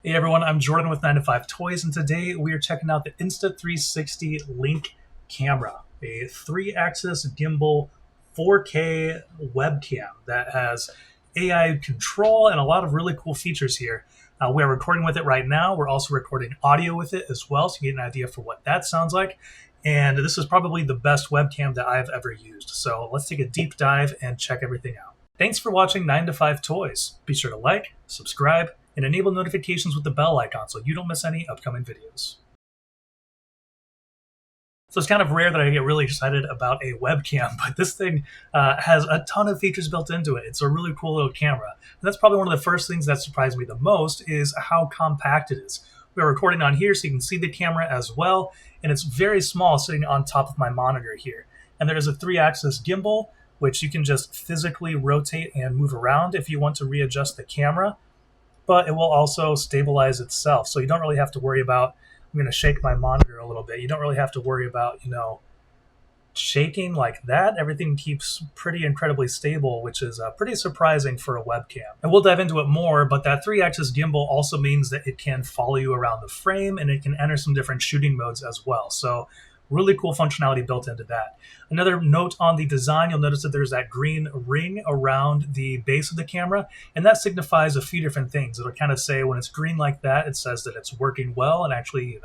Hey everyone, I'm Jordan with 9 to 5 Toys, and today we are checking out the Insta360 Link camera, a 3-axis gimbal 4K webcam that has AI control and a lot of really cool features here. We are recording with it right now. We're also recording audio with it as well, so you get an idea for what that sounds like. And this is probably the best webcam that I've ever used. So let's take a deep dive and check everything out. Thanks for watching 9 to 5 Toys. Be sure to like, subscribe, and enable notifications with the bell icon so you don't miss any upcoming videos. So it's kind of rare that I get really excited about a webcam, but this thing has a ton of features built into it. It's a really cool little camera. And that's probably one of the first things that surprised me the most is how compact it is. We're recording on here so you can see the camera as well, and it's very small sitting on top of my monitor here. And there is a 3-axis gimbal, which you can just physically rotate and move around if you want to readjust the camera, but it will also stabilize itself. So you don't really have to worry about, I'm going to shake my monitor a little bit. You don't really have to worry about, shaking like that. Everything keeps pretty incredibly stable, which is pretty surprising for a webcam. And we'll dive into it more, but that 3-axis gimbal also means that it can follow you around the frame and it can enter some different shooting modes as well. So really cool functionality built into that. Another note on the design, you'll notice that there's that green ring around the base of the camera, and that signifies a few different things. It'll kind of say when it's green like that, it says that it's working well and actually,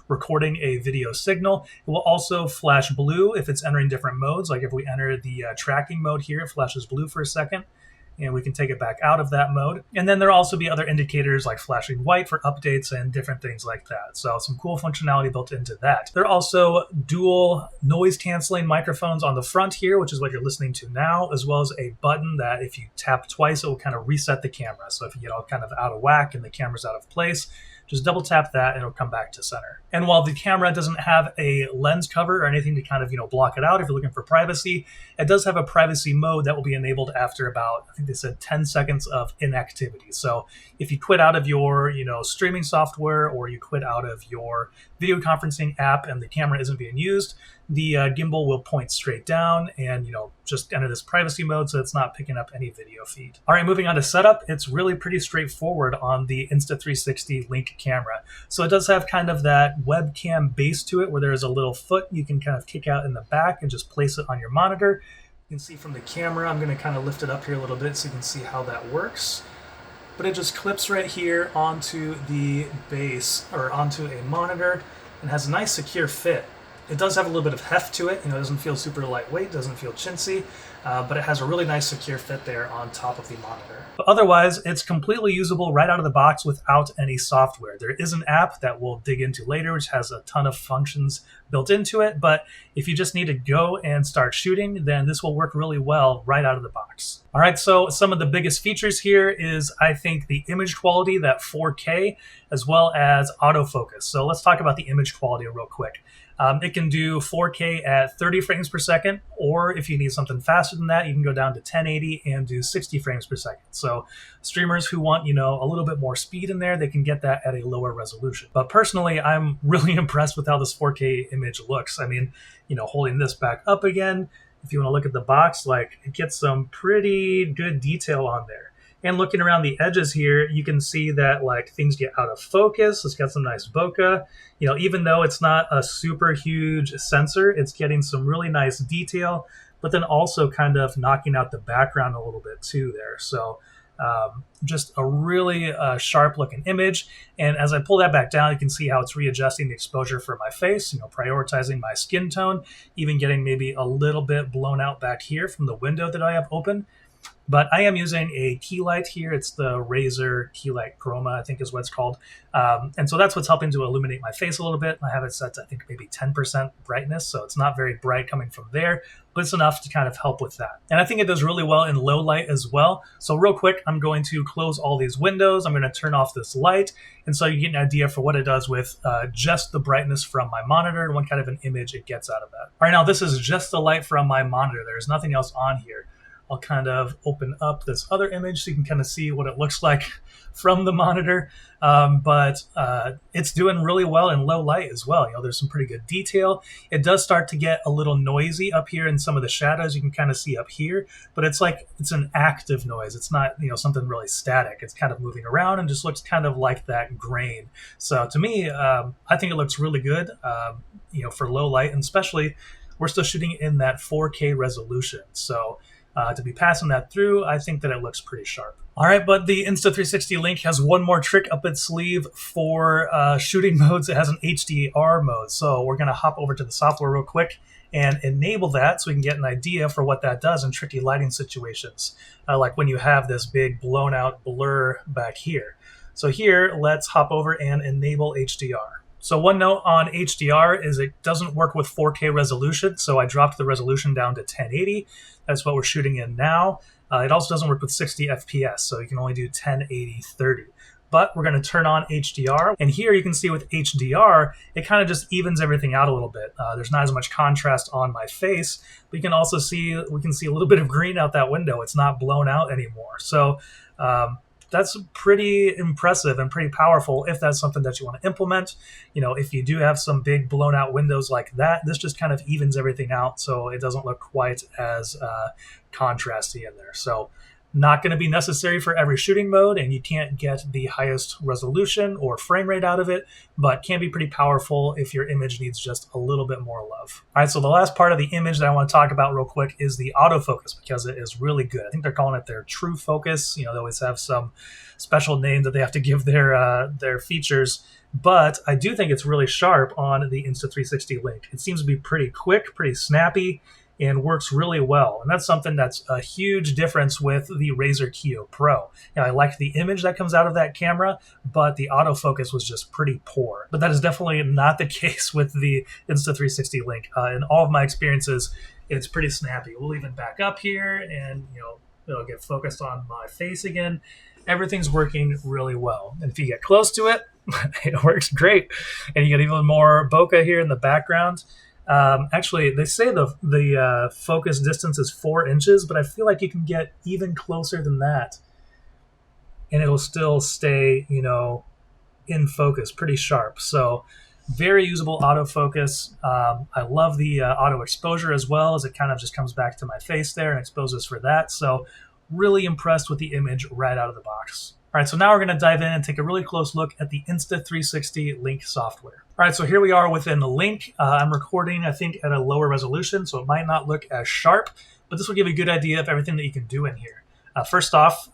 recording a video signal. It will also flash blue if it's entering different modes. Like if we enter the tracking mode here, it flashes blue for a second, and we can take it back out of that mode. And then there'll also be other indicators like flashing white for updates and different things like that. So some cool functionality built into that. There are also dual noise canceling microphones on the front here, which is what you're listening to now, as well as a button that if you tap twice, it will kind of reset the camera. So if you get all kind of out of whack and the camera's out of place, just double tap that and it'll come back to center. And while the camera doesn't have a lens cover or anything to kind of, block it out if you're looking for privacy, it does have a privacy mode that will be enabled after about, I think they said 10 seconds of inactivity. So if you quit out of your, streaming software or you quit out of your video conferencing app and the camera isn't being used, the gimbal will point straight down and, just enter this privacy mode so it's not picking up any video feed. All right, moving on to setup. It's really pretty straightforward on the Insta360 Link camera. So it does have kind of that webcam base to it where there is a little foot you can kind of kick out in the back and just place it on your monitor. You can see from the camera, I'm going to kind of lift it up here a little bit so you can see how that works. But it just clips right here onto the base or onto a monitor and has a nice secure fit. It does have a little bit of heft to it. It doesn't feel super lightweight, doesn't feel chintzy, but it has a really nice secure fit there on top of the monitor. But otherwise, it's completely usable right out of the box without any software. There is an app that we'll dig into later, which has a ton of functions built into it, but if you just need to go and start shooting, then this will work really well right out of the box. All right, so some of the biggest features here is, I think, the image quality, that 4K, as well as autofocus. So let's talk about the image quality real quick. It can do 4K at 30 frames per second, or if you need something faster than that, you can go down to 1080 and do 60 frames per second. So streamers who want, a little bit more speed in there, they can get that at a lower resolution. But personally, I'm really impressed with how this 4K image looks. I mean, holding this back up again, if you want to look at the box, it gets some pretty good detail on there. And looking around the edges here, you can see that things get out of focus. It's got some nice bokeh. Even though it's not a super huge sensor, it's getting some really nice detail, but then also kind of knocking out the background a little bit too there. So just a really sharp looking image. And as I pull that back down, you can see how it's readjusting the exposure for my face, prioritizing my skin tone, even getting maybe a little bit blown out back here from the window that I have open. But I am using a key light here. It's the Razer Key Light Chroma, I think is what it's called. And so that's what's helping to illuminate my face a little bit. I have it set to, I think, maybe 10% brightness, so it's not very bright coming from there, but it's enough to kind of help with that. And I think it does really well in low light as well. So real quick, I'm going to close all these windows. I'm going to turn off this light, and so you get an idea for what it does with just the brightness from my monitor and what kind of an image it gets out of that. All right, now this is just the light from my monitor. There's nothing else on here. I'll kind of open up this other image so you can kind of see what it looks like from the monitor. But it's doing really well in low light as well. There's some pretty good detail. It does start to get a little noisy up here in some of the shadows. You can kind of see up here, but it's like it's an active noise. It's not something really static. It's kind of moving around and just looks kind of like that grain. So to me, I think it looks really good. For low light, and especially we're still shooting in that 4K resolution. So to be passing that through, I think that it looks pretty sharp. All right, but the Insta360 Link has one more trick up its sleeve for shooting modes. It has an HDR mode. So we're going to hop over to the software real quick and enable that so we can get an idea for what that does in tricky lighting situations, like when you have this big blown out blur back here. So here, let's hop over and enable HDR. So one note on HDR is it doesn't work with 4K resolution, so I dropped the resolution down to 1080. That's what we're shooting in now. It also doesn't work with 60 FPS, so you can only do 1080 30. But we're going to turn on HDR, and here you can see with HDR, it kind of just evens everything out a little bit. There's not as much contrast on my face, but you can also see, we can see a little bit of green out that window. It's not blown out anymore. So that's pretty impressive and pretty powerful if that's something that you want to implement. If you do have some big blown out windows like that, this just kind of evens everything out so it doesn't look quite as contrasty in there. So not going to be necessary for every shooting mode, and you can't get the highest resolution or frame rate out of it, but can be pretty powerful if your image needs just a little bit more love. All right, so the last part of the image that I want to talk about real quick is the autofocus, because it is really good. I think they're calling it their true focus. They always have some special name that they have to give their features, but I do think it's really sharp on the Insta360 Link. It seems to be pretty quick, pretty snappy, and works really well. And that's something that's a huge difference with the Razer Kiyo Pro. I like the image that comes out of that camera, but the autofocus was just pretty poor. But that is definitely not the case with the Insta360 Link. In all of my experiences, it's pretty snappy. We'll even back up here and it'll get focused on my face again. Everything's working really well. And if you get close to it, it works great. And you get even more bokeh here in the background. Actually, they say the focus distance is 4 inches, but I feel like you can get even closer than that, and it'll still stay, in focus, pretty sharp. So very usable autofocus. I love the auto exposure as well, as it kind of just comes back to my face there and exposes for that. So really impressed with the image right out of the box. All right, so now we're going to dive in and take a really close look at the Insta360 Link software. All right, so here we are within the Link. I'm recording, I think, at a lower resolution, so it might not look as sharp, but this will give you a good idea of everything that you can do in here. First off,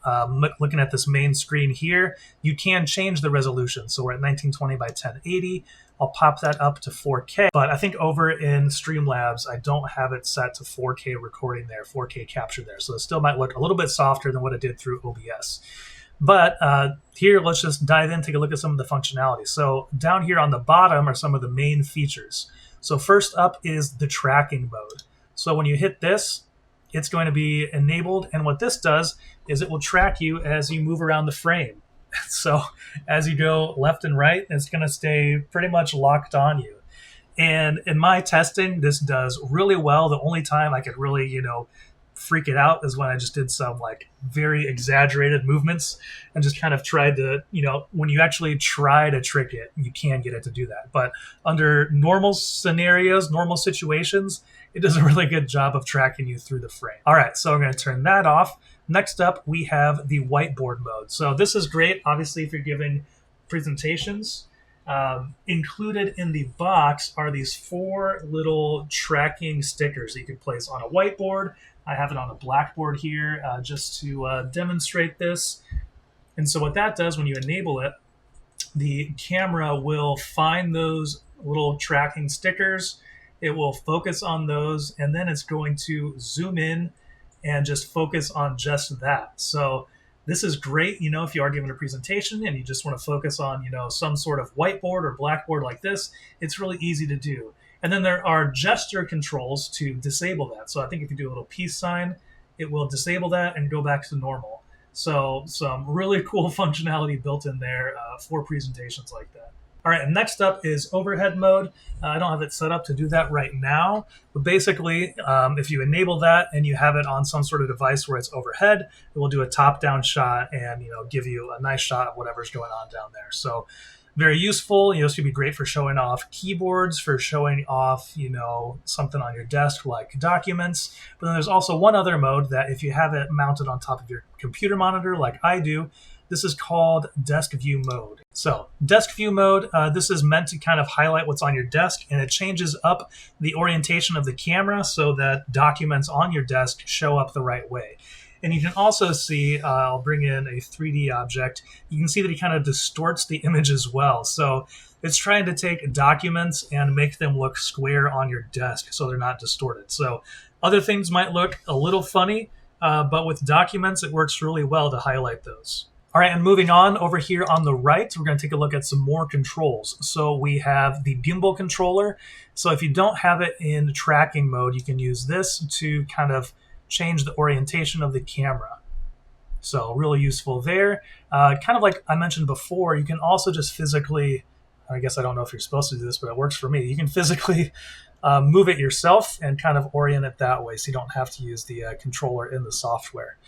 looking at this main screen here, you can change the resolution. So we're at 1920 by 1080. I'll pop that up to 4K, but I think over in Streamlabs, I don't have it set to 4K recording there, 4K capture there. So it still might look a little bit softer than what it did through OBS. But here, let's just dive in, take a look at some of the functionality. So down here on the bottom are some of the main features. So first up is the tracking mode. So when you hit this, it's going to be enabled. And what this does is it will track you as you move around the frame. So as you go left and right, it's going to stay pretty much locked on you. And in my testing, this does really well. The only time I could really, freak it out is when I just did some very exaggerated movements and just kind of tried to, when you actually try to trick it, you can get it to do that. But under normal scenarios, normal situations, it does a really good job of tracking you through the frame. All right, so I'm going to turn that off. Next up, we have the whiteboard mode. So this is great, obviously, if you're giving presentations. Included in the box are these 4 little tracking stickers that you can place on a whiteboard. I have it on a blackboard here just to demonstrate this. And so what that does when you enable it, the camera will find those little tracking stickers. It will focus on those, and then it's going to zoom in and just focus on just that. So this is great, if you are giving a presentation and you just want to focus on, some sort of whiteboard or blackboard like this, it's really easy to do. And then there are gesture controls to disable that. So I think if you do a little peace sign, it will disable that and go back to normal. So some really cool functionality built in there for presentations like that. All right, and next up is overhead mode. I don't have it set up to do that right now, but basically, if you enable that and you have it on some sort of device where it's overhead, it will do a top-down shot and give you a nice shot of whatever's going on down there. So very useful. This would be great for showing off keyboards, for showing off something on your desk like documents. But then there's also one other mode that if you have it mounted on top of your computer monitor like I do, this is called Deskview mode. So Deskview mode, this is meant to kind of highlight what's on your desk, and it changes up the orientation of the camera so that documents on your desk show up the right way. And you can also see, I'll bring in a 3D object, you can see that it kind of distorts the image as well. So it's trying to take documents and make them look square on your desk so they're not distorted. So other things might look a little funny, but with documents, it works really well to highlight those. All right, and moving on over here on the right, we're going to take a look at some more controls. So we have the gimbal controller. So if you don't have it in tracking mode, you can use this to kind of change the orientation of the camera. So really useful there. Kind of like I mentioned before, you can also just physically, I guess I don't know if you're supposed to do this, but it works for me. You can physically move it yourself and kind of orient it that way so you don't have to use the controller in the software.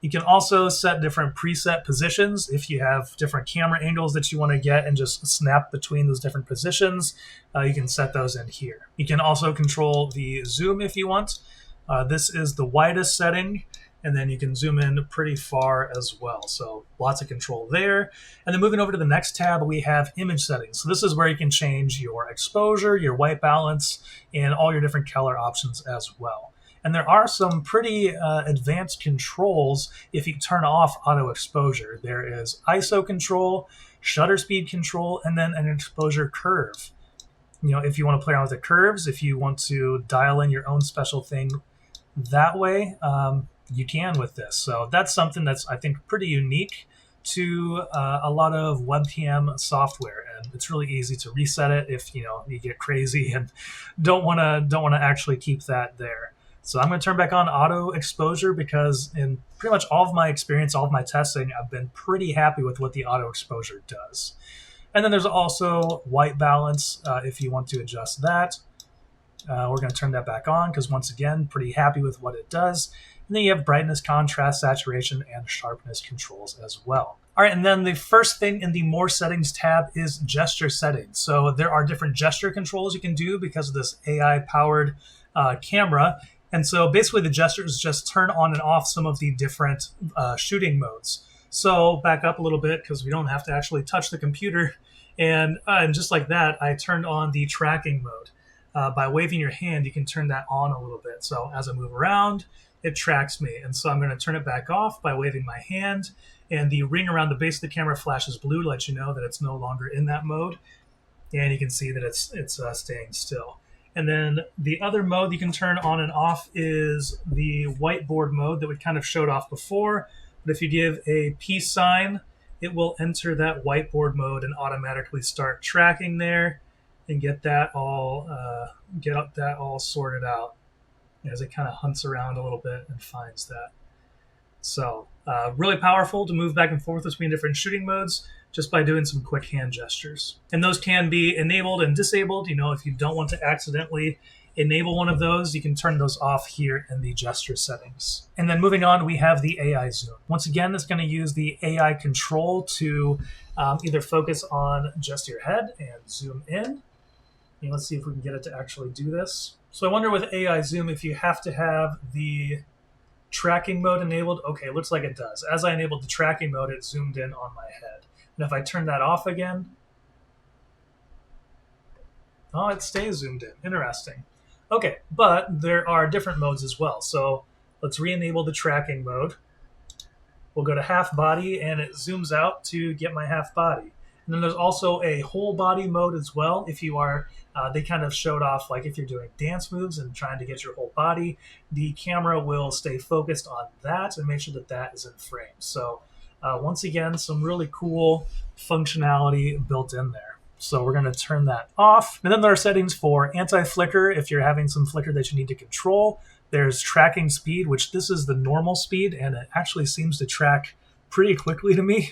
You can also set different preset positions if you have different camera angles that you want to get and just snap between those different positions. You can set those in here. You can also control the zoom if you want. This is the widest setting, and then you can zoom in pretty far as well. So lots of control there. And then moving over to the next tab, we have image settings. So this is where you can change your exposure, your white balance, and all your different color options as well. And there are some pretty advanced controls if you turn off auto exposure. There is ISO control, shutter speed control, and then an exposure curve. If you want to play around with the curves, if you want to dial in your own special thing that way, you can with this. So that's something that's, I think, pretty unique to a lot of webcam software, and it's really easy to reset it if you get crazy and don't want to actually keep that there. So I'm going to turn back on auto exposure because in pretty much all of my experience, all of my testing, I've been pretty happy with what the auto exposure does. And then there's also white balance if you want to adjust that. We're going to turn that back on because once again, pretty happy with what it does. And then you have brightness, contrast, saturation, and sharpness controls as well. All right, and then the first thing in the More Settings tab is gesture settings. So there are different gesture controls you can do because of this AI-powered camera. And so basically the gestures just turn on and off some of the different shooting modes. So back up a little bit because we don't have to actually touch the computer. And just like that, I turned on the tracking mode. By waving your hand, you can turn that on a little bit. So as I move around, it tracks me. And so I'm going to turn it back off by waving my hand. And the ring around the base of the camera flashes blue to let you know that it's no longer in that mode. And you can see that it's staying still. And then the other mode you can turn on and off is the whiteboard mode that we kind of showed off before. But if you give a peace sign, it will enter that whiteboard mode and automatically start tracking there and get that all sorted out as it kind of hunts around a little bit and finds that. So really powerful to move back and forth between different shooting modes just by doing some quick hand gestures. And those can be enabled and disabled. If you don't want to accidentally enable one of those, you can turn those off here in the gesture settings. And then moving on, we have the AI zoom. Once again, it's going to use the AI control to either focus on just your head and zoom in. And let's see if we can get it to actually do this. So I wonder with AI zoom if you have to have the tracking mode enabled. Okay, it looks like it does. As I enabled the tracking mode, it zoomed in on my head. And if I turn that off again, oh, it stays zoomed in. Interesting. Okay, but there are different modes as well. So let's re-enable the tracking mode. We'll go to half body, and it zooms out to get my half body. And then there's also a whole body mode as well. If you are, they kind of showed off, like if you're doing dance moves and trying to get your whole body, the camera will stay focused on that and make sure that that is in frame. So once again, some really cool functionality built in there. So we're going to turn that off. And then there are settings for anti-flicker if you're having some flicker that you need to control. There's tracking speed, which this is the normal speed, and it actually seems to track pretty quickly to me.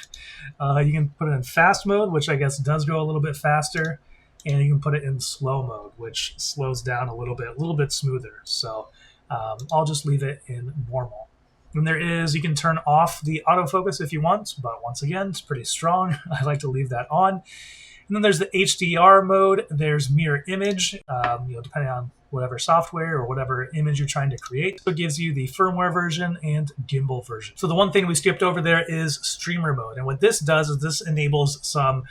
You can put it in fast mode, which I guess does go a little bit faster, and you can put it in slow mode, which slows down a little bit smoother. So I'll just leave it in normal. And you can turn off the autofocus if you want, but once again, it's pretty strong. I like to leave that on. And then there's the HDR mode. There's mirror image, depending on whatever software or whatever image you're trying to create. So it gives you the firmware version and gimbal version. So the one thing we skipped over there is streamer mode. And what this does is this enables some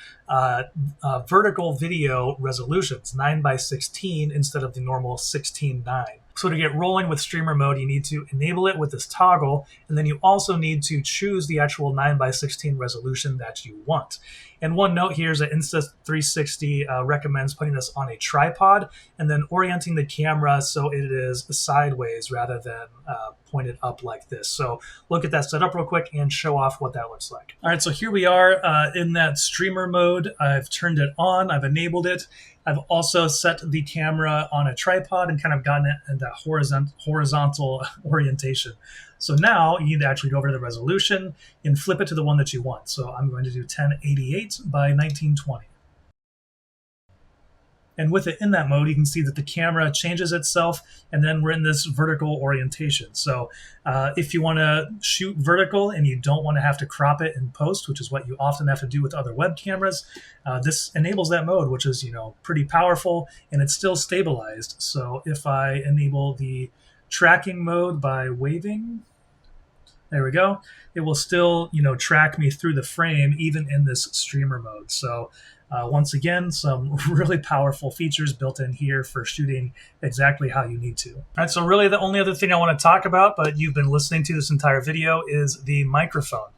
vertical video resolutions, 9:16 instead of the normal 16:9. So to get rolling with streamer mode, you need to enable it with this toggle, and then you also need to choose the actual 9:16 resolution that you want. And one note here is that Insta360 recommends putting this on a tripod and then orienting the camera so it is sideways rather than pointed up like this. So look at that set up real quick and show off what that looks like. All right, so here we are in that streamer mode. I've turned it on, I've enabled it. I've also set the camera on a tripod and kind of gotten it in that horizontal orientation. So now you need to actually go over to the resolution and flip it to the one that you want. So I'm going to do 1088 by 1920. And with it in that mode, you can see that the camera changes itself, and then we're in this vertical orientation. So if you want to shoot vertical and you don't want to have to crop it in post, which is what you often have to do with other web cameras, this enables that mode, which is pretty powerful, and it's still stabilized. So if I enable the tracking mode by waving, there we go, it will still track me through the frame even in this streamer mode. So once again, some really powerful features built in here for shooting exactly how you need to. All right, so really the only other thing I want to talk about, but you've been listening to this entire video, is the microphone.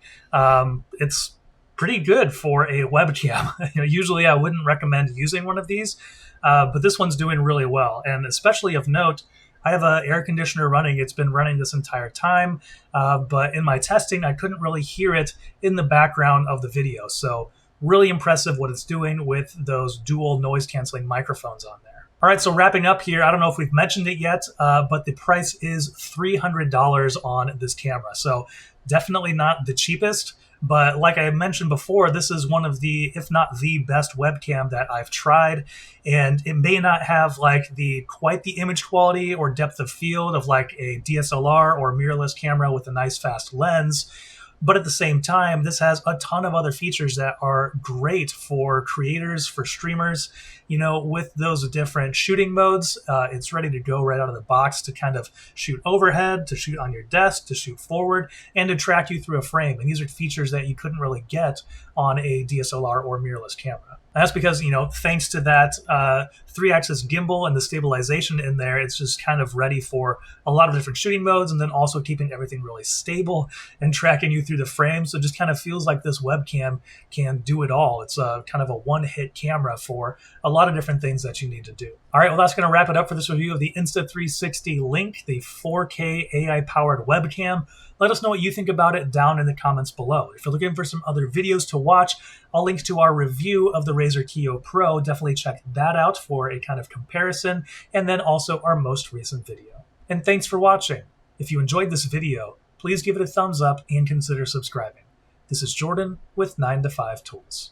It's pretty good for a webcam. Usually I wouldn't recommend using one of these, but this one's doing really well. And especially of note, I have an air conditioner running. It's been running this entire time, but in my testing, I couldn't really hear it in the background of the video. So really impressive what it's doing with those dual noise canceling microphones on there. All right, so wrapping up here, I don't know if we've mentioned it yet, but the price is $300 on this camera. So definitely not the cheapest, but like I mentioned before, this is one of the, if not the best webcam that I've tried. And it may not have like quite the image quality or depth of field of like a DSLR or mirrorless camera with a nice fast lens. But at the same time, this has a ton of other features that are great for creators, for streamers. With those different shooting modes, it's ready to go right out of the box to kind of shoot overhead, to shoot on your desk, to shoot forward, and to track you through a frame. And these are features that you couldn't really get on a DSLR or mirrorless camera. And that's because, thanks to that 3-axis gimbal and the stabilization in there, it's just kind of ready for a lot of different shooting modes, and then also keeping everything really stable and tracking you through the frame. So it just kind of feels like this webcam can do it all. It's a kind of a one-hit camera for a lot of different things that you need to do. All right, well, that's going to wrap it up for this review of the Insta360 Link, the 4K AI-powered webcam. Let us know what you think about it down in the comments below. If you're looking for some other videos to watch, I'll link to our review of the Razer Kiyo Pro. Definitely check that out for a kind of comparison, and then also our most recent video. And thanks for watching. If you enjoyed this video, please give it a thumbs up and consider subscribing. This is Jordan with 9to5 Tools.